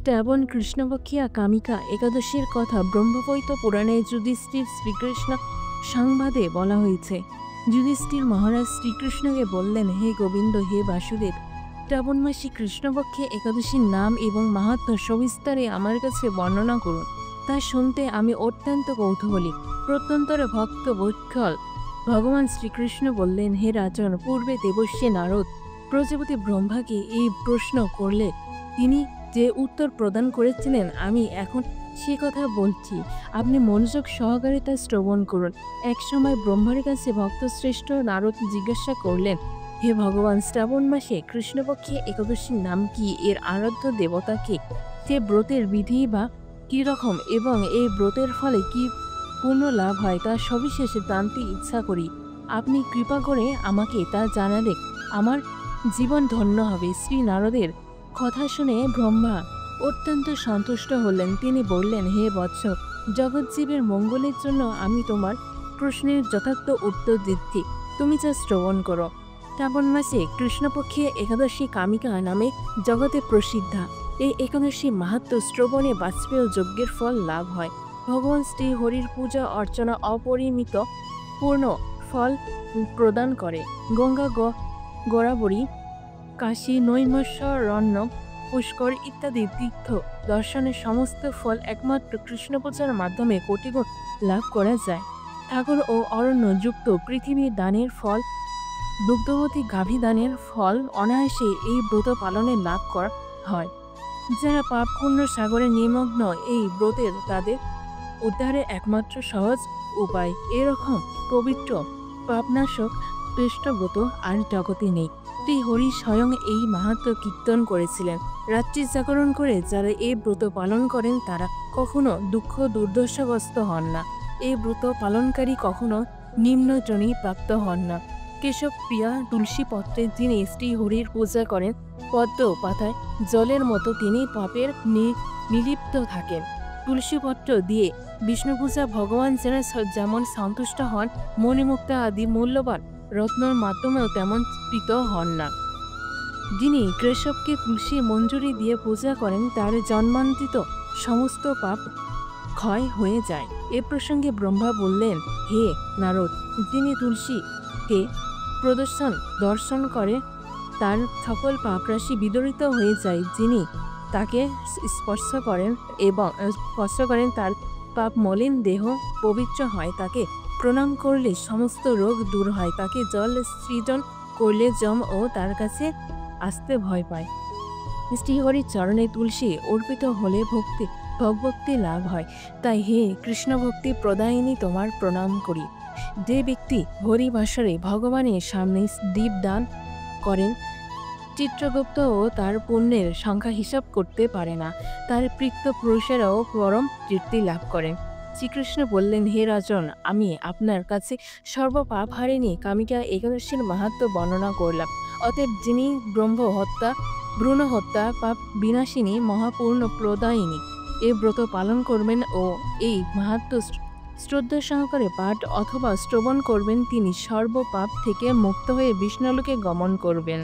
শ্রাবণ কৃষ্ণপক্ষিয়া কামিকা একাদশীর কথা ব্রহ্মবৈত পুরাণে যুধিষ্ঠির শ্রীকৃষ্ণ সংবাদে বলা হয়েছে। যুধিষ্ঠির মহারাজ শ্রীকৃষ্ণকে বললেন, হে গোবিন্দ, হে বাসুদেব, শ্রাবণ মাসে কৃষ্ণপক্ষে একাদশীর নাম এবং মাহাত্ম্য সবিস্তারে আমার কাছে বর্ণনা করুন। তা শুনতে আমি অত্যন্ত কৌতূহলী। প্রত্যন্তর ভক্ত বৈক্ষল ভগবান শ্রীকৃষ্ণ বললেন, হে রাজন, পূর্বে দেবর্ষি নারদ প্রজাপতি ব্রহ্মাকে এই প্রশ্ন করলে তিনি যে উত্তর প্রদান করেছিলেন, আমি এখন সে কথা বলছি। আপনি মনোযোগ সহকারে তা শ্রবণ করুন। এক সময় ব্রহ্মার কাছে ভক্তশ্রেষ্ঠ নারদ জিজ্ঞাসা করলেন, হে ভগবান, শ্রাবণ মাসে কৃষ্ণপক্ষে একাদশীর নাম কি? এর আরাধ্য দেবতা কে? সে ব্রতের বিধি বা কি রকম এবং এই ব্রতের ফলে কি পূর্ণ লাভ হয় তা সবিশেষে জানতে ইচ্ছা করি। আপনি কৃপা করে আমাকে তা জানালে আমার জীবন ধন্য হবে। শ্রী নারদের কথা শুনে ব্রহ্মা অত্যন্ত সন্তুষ্ট হলেন। তিনি বললেন, হে বৎস, জগৎজীবের মঙ্গলের জন্য আমি তোমার প্রশ্নের যথার্থ উত্তর দিচ্ছি, তুমি যা শ্রবণ করো। শ্রাবণ মাসে কৃষ্ণপক্ষে একাদশী কামিকা নামে জগতে প্রসিদ্ধা। এই একাদশী মাহাত্ম্য শ্রবণে বাজপেয় যজ্ঞের ফল লাভ হয়। ভগবান শ্রী হরির পূজা অর্চনা অপরিমিত পূর্ণ ফল প্রদান করে। গঙ্গা, গোরাবরী, কাশী, নৈমিষারণ্য, পুষ্কর ইত্যাদি তীর্থ দর্শনের সমস্ত ফল একমাত্র কৃষ্ণ পূজার মাধ্যমে কোটিগুণ লাভ করা যায়। সাগর ও অরণ্য যুক্ত পৃথিবীর দানের ফল, দুগ্ধবতী গাভী দানের ফল অনায়াসে এই ব্রত পালনে লাভ করা হয়। যারা পাপ পূর্ণ সাগরে নিমগ্ন, এই ব্রতের তাদের উদ্ধারের একমাত্র সহজ উপায়। এরকম পবিত্র পাপনাশক পৃষ্ঠব্রত আর জগতে নেই। শ্রী হরি স্বয়ং এই মাহাত্ম্য কীর্তন করেছিলেন। রাত্রি জাগরণ করে যারা এই ব্রত পালন করেন তারা কখনো দুঃখ দুর্দশাগ্রস্ত হন না। এই ব্রত পালনকারী কখনো নিম্নজনী প্রাপ্ত হন না। কেশব প্রিয়া তুলসী পত্রে যিনি শ্রী হরির পূজা করেন, পদ্ম পাতায় জলের মতো তিনি পাপের নিলিপ্ত থাকেন। তুলসী পত্র দিয়ে বিষ্ণু পূজা ভগবান যেমন সন্তুষ্ট হন, মণিমুক্তা আদি মূল্যবান রত্নর মাধ্যমেও তেমন প্রীত হন না। যিনি কেশবকে তুলসী মঞ্জুরি দিয়ে পূজা করেন তার জন্মান্তরিত সমস্ত পাপ ক্ষয় হয়ে যায়। এ প্রসঙ্গে ব্রহ্মা বললেন, হে নারদ, যিনি তুলসীকে দর্শন করে তার সকল পাপরাশি বিদরিত হয়ে যায়। যিনি তাকে স্পর্শ করেন তার পাপ মলিন দেহ পবিত্র হয়। তাকে প্রণাম করলে সমস্ত রোগ দূর হয়। তাকে জল সৃজন করলে যম ও তার কাছে আসতে ভয় পায়। শ্রীহরির চরণে তুলসী অর্পিত হলে ভগভক্তি লাভ হয়। তাই হে কৃষ্ণ ভক্তি প্রদায়িনী, তোমার প্রণাম করি। যে ব্যক্তি হরিবাসরে ভগবানের সামনে দীপদান করেন, চিত্রগুপ্ত ও তার পুণ্যের সংখ্যা হিসাব করতে পারে না। তার প্রিক্ত পুরুষেরাও পরম তৃপ্তি লাভ করেন। শ্রীকৃষ্ণ বললেন, হে রাজন, আমি আপনার কাছে সর্বপাপহারিণী কামিকা একাদশীর মাহাত্ম্য বর্ণনা করলাম। অতএব যিনি ভ্রূণ হত্যা পাপ বিনাশিনী মহাপূর্ণ প্রদায়িনী এ ব্রত পালন করবেন ও এই মাহাত্ম্য শ্রদ্ধা সহকারে পাঠ অথবা শ্রবণ করবেন, তিনি সর্বপাপ থেকে মুক্ত হয়ে বিষ্ণুলোকে গমন করবেন।